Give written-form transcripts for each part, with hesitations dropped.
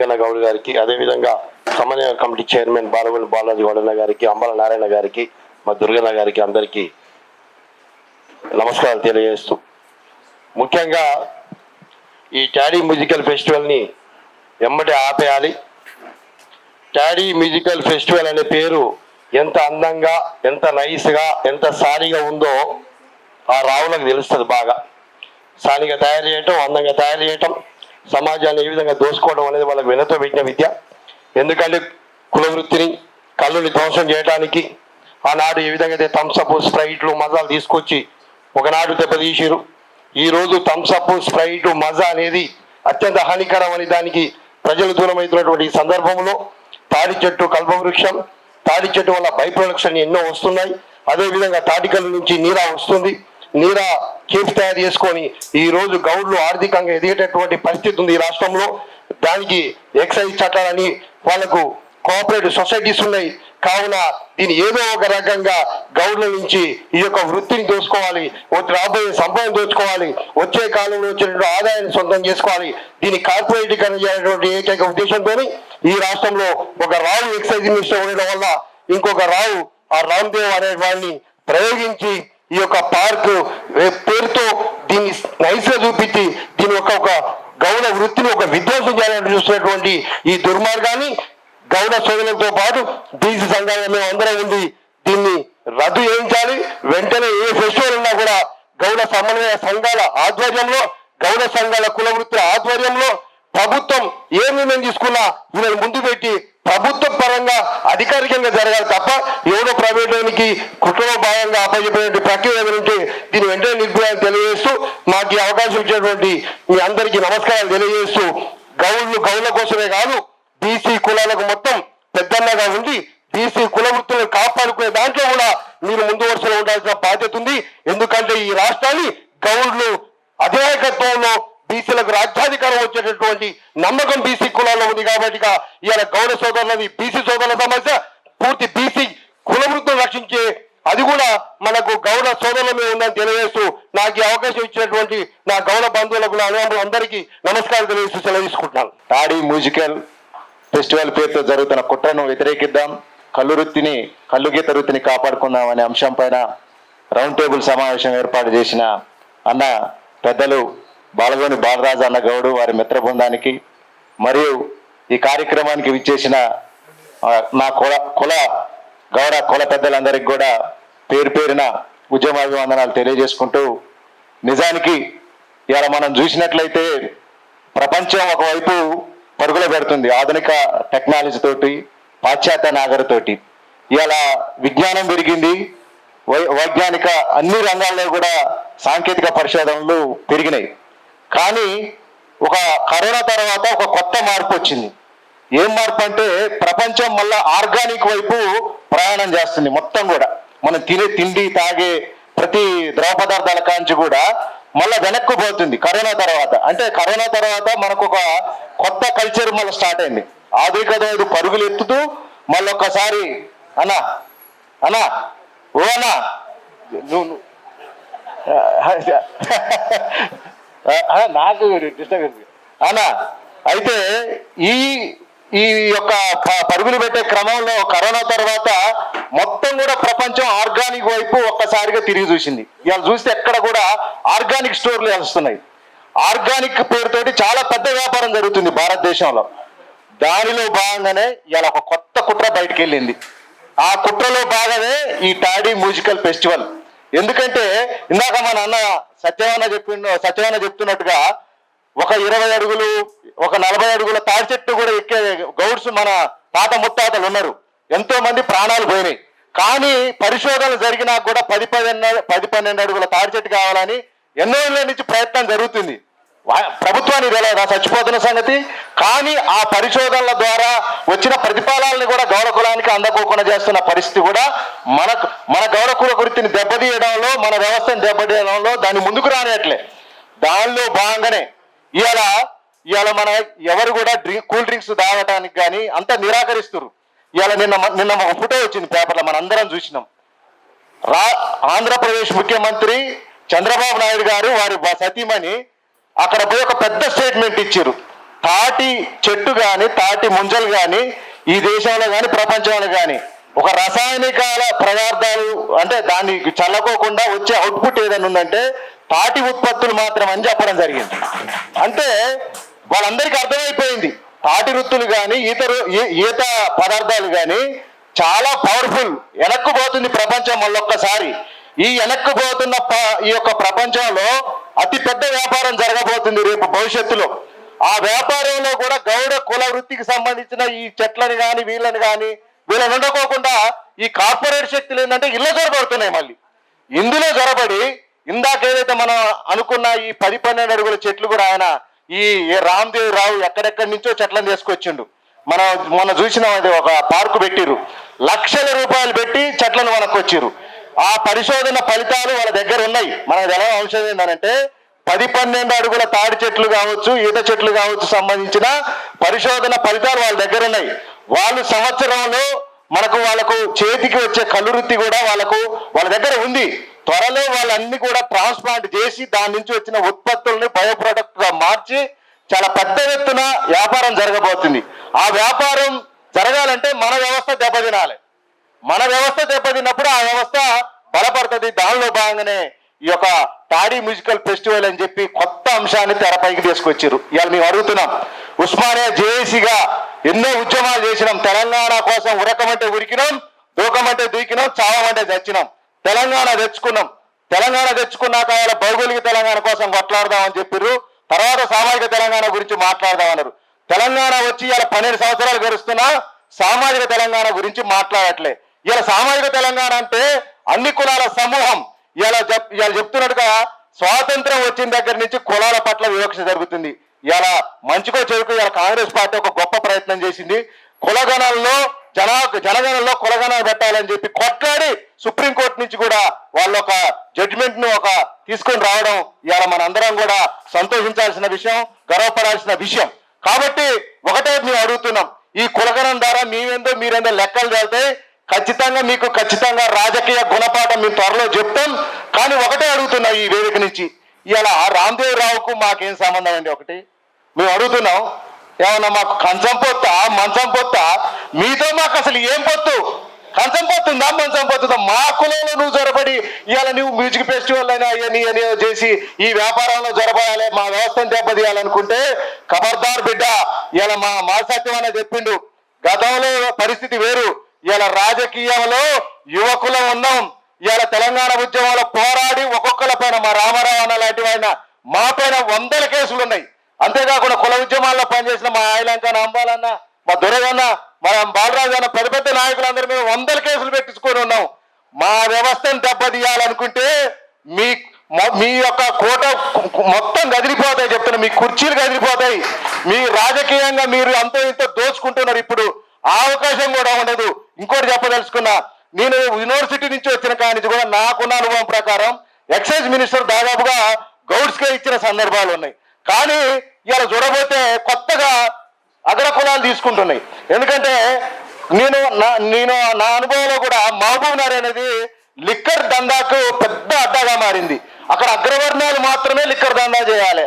గౌడ్ గారికి, అదేవిధంగా సమన్వయ కమిటీ చైర్మన్ బాలగొండ బాలాజీ గౌడన్న గారికి, అంబల నారాయణ గారికి, మా దుర్గన్న గారికి అందరికీ నమస్కారాలు తెలియజేస్తూ, ముఖ్యంగా ఈ టాడీ మ్యూజికల్ ఫెస్టివల్ని ఎమ్మటి ఆపేయాలి. టాడీ మ్యూజికల్ ఫెస్టివల్ అనే పేరు ఎంత అందంగా, ఎంత నైస్గా, ఎంత సారీగా ఉందో ఆ రావులకు తెలుస్తుంది. బాగా సానిగా తయారు చేయటం, అందంగా తయారు చేయటం, సమాజాన్ని ఏ విధంగా దోసుకోవడం అనేది వాళ్ళకి వెనతో పెట్టిన విద్య. ఎందుకంటే కుల వృత్తిని, కళ్ళుని ధ్వంసం చేయడానికి ఆనాడు ఏ విధంగా అయితే థమ్సప్, స్ప్రైట్లు, మజాలు తీసుకొచ్చి ఒకనాడు దెబ్బతీసిరు. ఈరోజు థమ్సప్, స్ప్రైట్, మజా అనేది అత్యంత హానికరం అని దానికి ప్రజలు దూరమవుతున్నటువంటి సందర్భంలో తాడి చెట్టు, కల్పవృక్షం, తాడి చెట్టు వల్ల బై ప్రొడక్షన్ ఎన్నో వస్తున్నాయి. అదేవిధంగా తాటికల్లు నుంచి నీరా వస్తుంది. నీరా కేఫ్ తయారు చేసుకొని ఈరోజు గౌడ్లు ఆర్థికంగా ఎదిగేటటువంటి పరిస్థితి ఉంది ఈ రాష్ట్రంలో. దానికి ఎక్సైజ్ చట్టాలని వాళ్ళకు కోఆపరేటివ్ సొసైటీస్ ఉన్నాయి. కావున దీన్ని ఏదో ఒక రకంగా గౌడ్ల నుంచి ఈ యొక్క వృత్తిని దోచుకోవాలి, రాబోయే సంపదను దోచుకోవాలి, వచ్చే కాలంలో వచ్చినటువంటి ఆదాయాన్ని సొంతం చేసుకోవాలి. దీన్ని కార్పొరేటీకరణ చేయాలనేటువంటి ఏకైక ఉద్దేశంతో ఈ రాష్ట్రంలో ఒక రావు ఎక్సైజ్ మినిస్టర్ ఉండడం వల్ల ఇంకొక రావు, ఆ రామ్దేవ్ అనే వాడిని ప్రయోగించి ఈ యొక్క పార్క్ పేరుతో దీన్ని నైస్గా చూపించి దీని ఒక గౌడ వృత్తిని ఒక విధ్వంసం చేయాలని చూస్తున్నటువంటి ఈ దుర్మార్గాన్ని గౌడ సోదరులతో పాటు బీసీ సంఘాలు మేము అందరం ఉంది దీన్ని రద్దు చేయించాలి. వెంటనే ఏ ఫెస్టివల్ ఉన్నా కూడా గౌడ సమన్వయ సంఘాల ఆధ్వర్యంలో, గౌడ సంఘాల కుల వృత్తుల ఆధ్వర్యంలో ప్రభుత్వం ఏ నిర్ణయం తీసుకున్నా వీళ్ళని ముందు పెట్టి ప్రభుత్వ పరంగా అధికారికంగా జరగాలి తప్ప ఎవరో ప్రైవేట్లోనికి కుట్రలో భాగంగా అప్పచెప్పినటువంటి ప్రక్రియ ఉంటే దీన్ని వెంటనే నిర్భయాన్ని తెలియజేస్తూ, మాకు ఈ అవకాశం ఇచ్చినటువంటి మీ అందరికీ నమస్కారాలు తెలియజేస్తూ, గౌడ్ల కోసమే కాదు బీసీ కులాలకు మొత్తం పెద్దన్నగా ఉండి బీసీ కుల వృత్తులను కాపాడుకునే దాంట్లో కూడా మీరు ముందు వరుసలో ఉండాల్సిన బాధ్యత ఉంది. ఎందుకంటే ఈ రాష్ట్రాన్ని గౌడ్లు అధినాయకత్వంలో బీసీలకు రాజ్యాధికారం వచ్చేటటువంటి నమ్మకం బీసీ కులాల్లో ఉంది. కాబట్టి ఇవాళ గౌడ సోదరులది బీసీ సోదరుల సమస్య, పూర్తి బీసీ కుల వృత్తులను రక్షించే అది కూడా మనకు గౌడ సోదరులమే ఉందని తెలియజేస్తూ, నాకు ఈ అవకాశం ఇచ్చినటువంటి నా గౌడ బంధువులకు, నా అనుభవం అందరికీ నమస్కారం తెలియజేస్తూ సెలవు తీసుకుంటున్నాను. టాడీ మ్యూజికల్ ఫెస్టివల్ పేరుతో జరుగుతున్న కుట్రను వ్యతిరేకిద్దాం, కళ్ళుగీత వృత్తిని కాపాడుకుందాం అనే అంశం పైన రౌండ్ టేబుల్ సమావేశం ఏర్పాటు చేసిన అన్న పెద్దలు బాలగోని బాలరాజు అన్న గౌడు, వారి మిత్ర బృందానికి మరియు ఈ కార్యక్రమానికి విచ్చేసిన నా కుల పెద్దలందరికీ కూడా పేరు పేరున ఉద్యమాభివందనాలు తెలియజేసుకుంటూ, నిజానికి ఇవాళ మనం చూసినట్లయితే ప్రపంచం ఒకవైపు పరుగులు పెడుతుంది ఆధునిక టెక్నాలజీ తోటి, పాశ్చాత్య నాగరికతోటి. ఇవాళ విజ్ఞానం పెరిగింది, వైజ్ఞానిక అన్ని రంగాల్లో కూడా సాంకేతిక పరిశోధనలు పెరిగినాయి. కానీ ఒక కరోనా తర్వాత ఒక కొత్త మార్పు వచ్చింది. ఏం మార్పు అంటే ప్రపంచం మళ్ళా ఆర్గానిక్ వైపు ప్రయాణం చేస్తుంది. మొత్తం కూడా మనం తినే తిండి, తాగే ప్రతి ద్రవ పదార్థాల కాంచి కూడా మళ్ళీ వెనక్కు పోతుంది కరోనా తర్వాత. అంటే కరోనా తర్వాత మనకు ఒక కొత్త కల్చర్ మళ్ళీ స్టార్ట్ అయింది. ఆధునికత పరుగులు ఎత్తుతూ మళ్ళీ ఒక్కసారి అన్నా ఓ అన్నా నువ్వు నాకు డిస్టర్బెన్స్ అన్నా. అయితే ఈ యొక్క పరుగులు పెట్టే క్రమంలో కరోనా తర్వాత మొత్తం కూడా ప్రపంచం ఆర్గానిక్ వైపు ఒక్కసారిగా తిరిగి చూసింది. ఇవాళ చూస్తే ఎక్కడ కూడా ఆర్గానిక్ స్టోర్లు వస్తున్నాయి. ఆర్గానిక్ పేరుతోటి చాలా పెద్ద వ్యాపారం జరుగుతుంది భారతదేశంలో. దానిలో భాగంగానే ఇవాళ ఒక కొత్త కుట్ర బయటకు వెళ్ళింది. ఆ కుట్రలో భాగమే ఈ టాడీ మ్యూజికల్ ఫెస్టివల్. ఎందుకంటే ఇందాక మన అన్న సత్యవన్న చెప్తున్నట్టుగా ఒక 20 అడుగులు, ఒక 40 అడుగుల తాడి చెట్టు కూడా ఎక్కే గౌడ్స్ మన తాత ముత్తాతలు ఉన్నారు. ఎంతో మంది ప్రాణాలు పోయినాయి. కానీ పరిశోధనలు జరిగినా కూడా 10-12 అడుగుల తాడి చెట్టు కావాలని ఎన్నో ఏళ్ళ నుంచి ప్రయత్నం జరుగుతుంది. ప్రభుత్వానికి తెలియదా చచ్చిపోతున్న సంగతి? కానీ ఆ పరిశోధనల ద్వారా వచ్చిన ప్రతిఫలాలని కూడా గౌడ కులానికి అందకోకుండా చేస్తున్న పరిస్థితి కూడా మన గౌడ కుల వృత్తిని దెబ్బతీయడంలో, మన వ్యవస్థను దెబ్బతీయడంలో దాన్ని ముందుకు రానియట్లే. దానిలో భాగంగానే ఇవాళ మన ఎవరు కూడా కూల్ డ్రింక్స్ తాగటానికి కానీ అంతా నిరాకరిస్తున్నారు. ఇవాళ నిన్న ఒక ఫోటో వచ్చింది పేపర్లో, మన అందరం చూసినాం. ఆంధ్రప్రదేశ్ ముఖ్యమంత్రి చంద్రబాబు నాయుడు గారు వారి సతీమణి అక్కడ పోయి ఒక పెద్ద స్టేట్మెంట్ ఇచ్చారు. తాటి చెట్టు కానీ తాటి ముంజలు కానీ ఈ దేశంలో కానీ ప్రపంచంలో కానీ ఒక రసాయనికాల పదార్థాలు అంటే దాన్ని చల్లకోకుండా వచ్చే అవుట్పుట్ ఏదైనా ఉందంటే తాటి ఉత్పత్తులు మాత్రం అని చెప్పడం జరిగింది. అంటే వాళ్ళందరికీ అర్థమైపోయింది తాటి రుత్తులు కానీ ఈత పదార్థాలు కానీ చాలా పవర్ఫుల్. వెనక్కుపోతుంది ప్రపంచం మళ్ళొక్కసారి. ఈ వెనక్కుపోతున్న ఈ యొక్క ప్రపంచంలో అతి పెద్ద వ్యాపారం జరగబోతుంది రేపు భవిష్యత్తులో. ఆ వ్యాపారంలో కూడా గౌడ కుల వృత్తికి సంబంధించిన ఈ చెట్లని కానీ వీళ్ళని ఉండకోకుండా ఈ కార్పొరేట్ శక్తులు ఏంటంటే ఇళ్ళ జొరబడుతున్నాయి. మళ్ళీ ఇందులో జొరబడి ఇందాక ఏదైతే మనం అనుకున్న ఈ 10-12 అడుగుల చెట్లు కూడా ఆయన ఈ రామ్దేవ్ రావు ఎక్కడెక్కడి నుంచో చెట్లను తీసుకొచ్చిండు. మనం మొన్న చూసినాం, అది ఒక పార్కు పెట్టిరు, లక్షల రూపాయలు పెట్టి చెట్లను మనకొచ్చిరు. ఆ పరిశోధన ఫలితాలు వాళ్ళ దగ్గర ఉన్నాయి. మనకు ఎలా అంశం ఏంటంటే 10-12 అడుగుల తాడి చెట్లు కావచ్చు, ఈత చెట్లు కావచ్చు సంబంధించిన పరిశోధన ఫలితాలు వాళ్ళ దగ్గర ఉన్నాయి. వాళ్ళు సంవత్సరంలో వాళ్ళకు చేతికి వచ్చే కల్లువృత్తి కూడా వాళ్ళ దగ్గర ఉంది. త్వరలో వాళ్ళన్ని కూడా ట్రాన్స్ప్లాంట్ చేసి దాని నుంచి వచ్చిన ఉత్పత్తుల్ని బయో ప్రొడక్ట్ గా మార్చి చాలా పెద్ద ఎత్తున వ్యాపారం జరగబోతుంది. ఆ వ్యాపారం జరగాలంటే మన వ్యవస్థ దెబ్బతినాలి. మన వ్యవస్థ దెబ్బతిన్నప్పుడు ఆ వ్యవస్థ బలపడుతుంది. దానిలో భాగంగానే ఈ యొక్క తాడీ మ్యూజికల్ ఫెస్టివల్ అని చెప్పి కొత్త అంశాన్ని తెరపైకి తీసుకొచ్చారు. ఇవాళ మేము అడుగుతున్నాం, ఉస్మానియా జేఏసీగా ఎన్నో ఉద్యమాలు చేసినాం. తెలంగాణ కోసం ఉరకమంటే ఉరికినాం, దూకమంటే దూకినాం, చావమంటే చచ్చినాం. తెలంగాణ తెచ్చుకున్నాక వాళ్ళ భౌగోళిక తెలంగాణ కోసం కొట్లాడదామని చెప్పారు. తర్వాత సామాజిక తెలంగాణ గురించి మాట్లాడదామన్నారు. తెలంగాణ వచ్చి ఇలా 12 సంవత్సరాలు గడుస్తున్నా సామాజిక తెలంగాణ గురించి మాట్లాడట్లే. ఇలా సామాజిక తెలంగాణ అంటే అన్ని కులాల సమూహం. ఇలా చెప్తున్నట్టుగా స్వాతంత్రం వచ్చిన దగ్గర నుంచి కులాల పట్ల వివక్ష జరుగుతుంది. ఇలా మంచికో చెడుకు ఇలా కాంగ్రెస్ పార్టీ ఒక గొప్ప ప్రయత్నం చేసింది. కులగణంలో జనగణంలో కులగణాలు పెట్టాలని చెప్పి కొట్లాడి సుప్రీంకోర్టు నుంచి కూడా వాళ్ళు ఒక జడ్జిమెంట్ ను తీసుకొని రావడం ఇవాళ మనందరం కూడా సంతోషించాల్సిన విషయం, గర్వపడాల్సిన విషయం. కాబట్టి ఒకటే మేము అడుగుతున్నాం, ఈ కులగణం ద్వారా మీరేందో లెక్కలు తేలితే ఖచ్చితంగా రాజకీయ గుణపాఠం మేము త్వరలో చెప్తాం. కానీ ఒకటే అడుగుతున్నా ఈ వేదిక నుంచి, ఇలా రామ్దేవ్ రావుకు మాకేం సంబంధం అండి? ఒకటి మేము అడుగుతున్నాం, ఏమన్నా మాకు మంచం పొత్తా? మీతో మాకు అసలు ఏం పొత్తు? కంచం పొత్తుందా, మంచం పొత్తుందా? మా కులంలో నువ్వు జొరబడి ఇవాళ నువ్వు మ్యూజిక్ ఫెస్టివల్ అని అని చేసి ఈ వ్యాపారంలో జొరబడాలి, మా వ్యవస్థను దెబ్బతీయాలనుకుంటే ఖబర్దార్ బిడ్డ. ఇలా మా సత్యం అనే చెప్పిండు, గతంలో పరిస్థితి వేరు. ఇలా రాజకీయంలో యువకులం ఉన్నాం. ఇలా తెలంగాణ ఉద్యమంలో పోరాడి ఒక్కొక్కల పైన మా రామారావు అన్న లాంటి ఆయన మా పైన 100 కేసులు ఉన్నాయి. అంతేకాకుండా కుల ఉద్యమాల్లో పనిచేసిన మా ఆయలంకన్న, అంబాలన్న, మా దొరగన్న, మా బాలరాజు అన్న పెద్ద నాయకులందరి మీద 100 కేసులు పెట్టించుకొని ఉన్నాం. మా వ్యవస్థను దెబ్బతీయాలనుకుంటే మీ యొక్క కోట మొత్తం గదిలిపోతాయి చెప్తున్నా. మీ కుర్చీలు గదిలిపోతాయి. మీ రాజకీయంగా మీరు అంతో ఇంతో దోచుకుంటున్నారు. ఇప్పుడు ఆ అవకాశం కూడా ఉండదు. ఇంకోటి చెప్పదలుచుకున్నా, నేను యూనివర్సిటీ నుంచి వచ్చిన కానించి కూడా నాకున్న అనుభవం ప్రకారం ఎక్సైజ్ మినిస్టర్ దాదాపుగా గౌడ్స్కే ఇచ్చిన సందర్భాలు ఉన్నాయి. కానీ ఇలా చూడబోతే కొత్తగా అగ్ర కులాలు తీసుకుంటున్నాయి. ఎందుకంటే నా అనుభవంలో కూడా మహబూబ్ నగర్ అనేది లిక్కర్ దందాకు పెద్ద అడ్డాగా మారింది. అక్కడ అగ్రవర్ణాలు మాత్రమే లిక్కర్ దందా చేయాలి,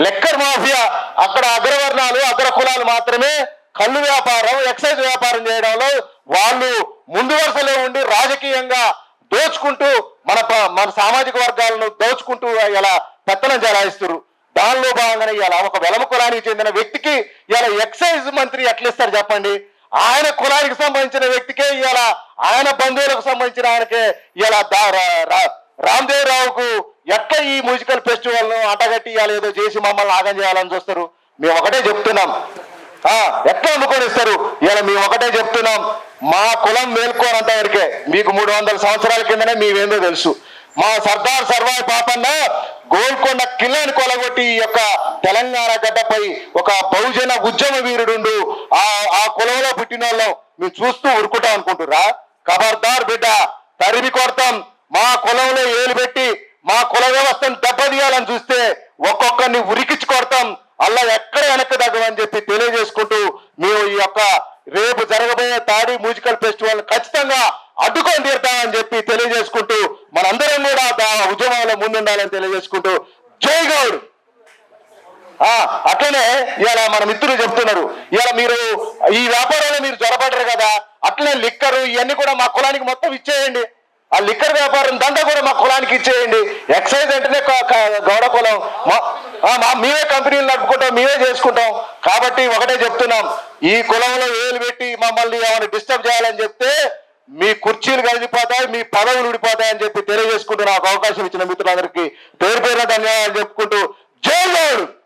లిక్కర్ మాఫియా. అక్కడ అగ్రవర్ణాలు అగ్ర కులాలు మాత్రమే కళ్ళు వ్యాపారం, ఎక్సైజ్ వ్యాపారం చేయడంలో వాళ్ళు ముందు వరుసలో ఉండి రాజకీయంగా దోచుకుంటూ మన సామాజిక వర్గాలను దోచుకుంటూ ఇలా పెత్తనం చెలాయిస్తారు. దానిలో భాగంగానే ఇలా ఒక వెలమ కులానికి చెందిన వ్యక్తికి ఇలా ఎక్సైజ్ మంత్రి ఎట్లా ఇస్తారు చెప్పండి? ఆయన కులానికి సంబంధించిన వ్యక్తికే ఇలా ఆయన బంధువులకు సంబంధించిన ఆయనకే ఇలా రామ్దేవ్ రావుకు ఎట్లా ఈ మ్యూజికల్ ఫెస్టివల్ ను అంటగట్టి ఇవాళ ఏదో చేసి మమ్మల్ని ఆగం చేయాలని చూస్తారు. మేము ఒకటే చెప్తున్నాం, ఎట్లా అమ్ముకొని ఇస్తారు? ఇలా మేము ఒకటే చెప్తున్నాం, మా కులం మేల్కోనంత వరకే. మీకు 300 సంవత్సరాల కిందనే మీవేందో తెలుసు. మా సర్దార్ సర్వాయి పాపన్న గోల్కొండ కిల్లాని కొలగొట్టి ఈ యొక్క తెలంగాణ గడ్డపై ఒక బహుజన ఉద్యమ వీరుడు ఆ కులంలో పుట్టిన వాళ్ళం మేము చూస్తూ ఉరుకుంటాం అనుకుంటురా? ఖబర్దార్ బిడ్డ, తరిమి కొడతాం. మా కులంలో ఏలు పెట్టి మా కుల వ్యవస్థను దెబ్బతీయాలని చూస్తే ఒక్కొక్కరిని ఉరికించి కొడతాం. అలా ఎక్కడ వెనక్కి తగ్గమని చెప్పి తెలియజేసుకుంటూ మేము ఈ యొక్క రేపు జరగబోయే తాడీ మ్యూజికల్ ఫెస్టివల్ ఖచ్చితంగా అడ్డుకొని తీరుతామని చెప్పి తెలియజేసుకుంటూ మనందరం కూడా ఉద్యమంలో ముందుండాలని తెలియజేసుకుంటూ జై గౌడ్. అట్లనే ఇవాళ మన మిత్రులు చెప్తున్నారు, ఇవాళ మీరు ఈ వ్యాపారంలో మీరు జ్వరపడరు కదా, అట్లనే లిక్కరు ఇవన్నీ కూడా మా కులానికి మొత్తం ఇచ్చేయండి. ఆ లిక్కర్ వ్యాపారం దందా కూడా మా కులానికి ఇచ్చేయండి. ఎక్సైజ్ అంటేనే గౌడ కులం, మేమే కంపెనీలు నడుపుకుంటాం, మేమే చేసుకుంటాం. కాబట్టి ఒకటే చెప్తున్నాం, ఈ కులంలో ఏలు పెట్టి మమ్మల్ని ఏమైనా డిస్టర్బ్ చేయాలని చెప్తే మీ కుర్చీలు కలిగిపోతాయి, మీ పదవులు ఊడిపోతాయని చెప్పి తెలియజేసుకుంటూ నాకు అవకాశం ఇచ్చిన మిత్రులందరికీ పేరు పేరున ధన్యవాదాలు చెప్పుకుంటూ జై గౌడ్.